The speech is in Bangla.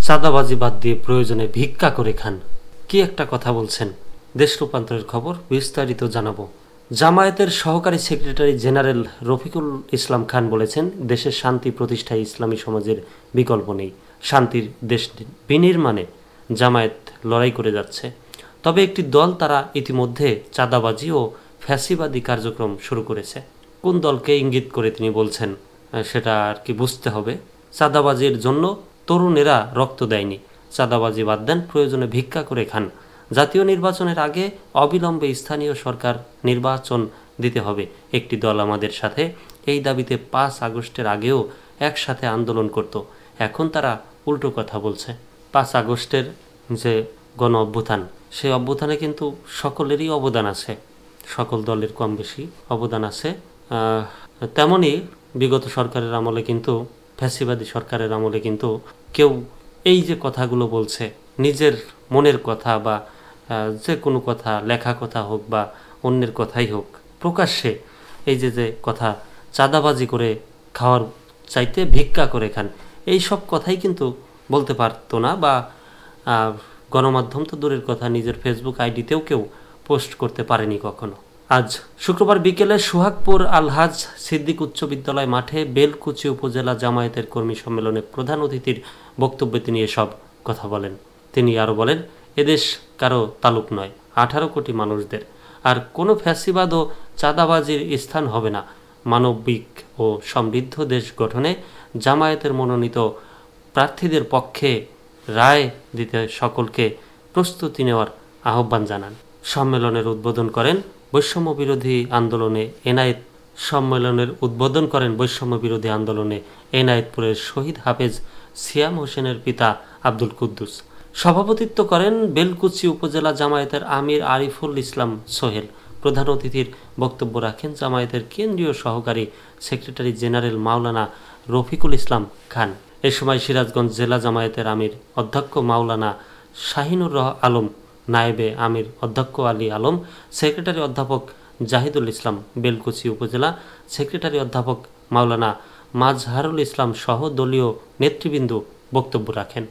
চাঁদাবাজি বাদ দিয়ে প্রয়োজনে ভিক্ষা করে খান। কি একটা কথা বলছেন। দেশ রূপান্তরের খবর বিস্তারিত জানাবো। জামায়াতের সহকারী সেক্রেটারি জেনারেল রফিকুল ইসলাম খান বলেছেন, দেশের শান্তি প্রতিষ্ঠায় ইসলামী সমাজের বিকল্প নেই। শান্তির দেশ বিনির্মাণে জামায়াত লড়াই করে যাচ্ছে। তবে একটি দল তারা ইতিমধ্যে চাঁদাবাজি ও ফ্যাসিবাদী কার্যক্রম শুরু করেছে। কোন দলকে ইঙ্গিত করে তিনি বলছেন সেটা আর কি বুঝতে হবে। চাঁদাবাজির জন্য তরুণেরা রক্ত দেয়নি। চাঁদাবাজি বাদ দেন, প্রয়োজনে ভিক্ষা করে খান। জাতীয় নির্বাচনের আগে অবিলম্বে স্থানীয় সরকার নির্বাচন দিতে হবে। একটি দল আমাদের সাথে এই দাবিতে 5 আগস্টের আগেও একসাথে আন্দোলন করত। এখন তারা উল্টো কথা বলছে। 5 আগস্টের যে গণ অভ্যুত্থান, সেই অভ্যুত্থানে কিন্তু সকলেরই অবদান আছে, সকল দলের কম বেশি অবদান আছে। তেমনই বিগত সরকারের আমলে কিন্তু, ফ্যাসিবাদী সরকারের আমলে কিন্তু কেউ এই যে কথাগুলো বলছে, নিজের মনের কথা বা যে কোনো কথা, লেখা কথা হোক বা অন্যের কথাই হোক, প্রকাশ্যে এই যে কথা, চাঁদাবাজি করে খাওয়ার চাইতে ভিক্ষা করে খান, এই সব কথাই কিন্তু বলতে পারতো না। বা গণমাধ্যম তো দূরের কথা, নিজের ফেসবুক আইডিতেও কেউ পোস্ট করতে পারেনি কখনো। আজ শুক্রবার বিকেলে সোহাগপুর আলহাজ সিদ্দিক উচ্চ বিদ্যালয় মাঠে বেলকুচি উপজেলা জামায়াতের কর্মী সম্মেলনে প্রধান অতিথির বক্তব্যে তিনি এসব কথা বলেন। তিনি আরও বলেন, এদেশ কারো তালুক নয়, 18 কোটি মানুষদের। আর কোনো ফ্যাসিবাদ ও চাঁদাবাজির স্থান হবে না। মানবিক ও সমৃদ্ধ দেশ গঠনে জামায়াতের মনোনীত প্রার্থীদের পক্ষে রায় দিতে সকলকে প্রস্তুতি নেওয়ার আহ্বান জানান। সম্মেলনের উদ্বোধন করেন বৈষম্য বিরোধী আন্দোলনে এনায়েতপুরের শহীদ হাফেজ সিয়াম হোসেনের পিতা আব্দুল কুদ্দুস। সভাপতিত্ব করেন বেলকুচি উপজেলা জামায়াতের আমির আরিফুল ইসলাম সোহেল। প্রধান অতিথির বক্তব্য রাখেন জামায়াতের কেন্দ্রীয় সহকারী সেক্রেটারি জেনারেল মাওলানা রফিকুল ইসলাম খান। এ সময় সিরাজগঞ্জ জেলা জামায়াতের আমির অধ্যক্ষ মাওলানা শাহিনুর আলম, নায়েবে আমির অধ্যক্ষ আলী আলম, সেক্রেটারি অধ্যাপক জাহিদুল ইসলাম, বেলকুচি উপজেলা সেক্রেটারি অধ্যাপক মাওলানা মাজহারুল ইসলাম সহ দলীয় নেতৃবৃন্দ বক্তব্য রাখেন।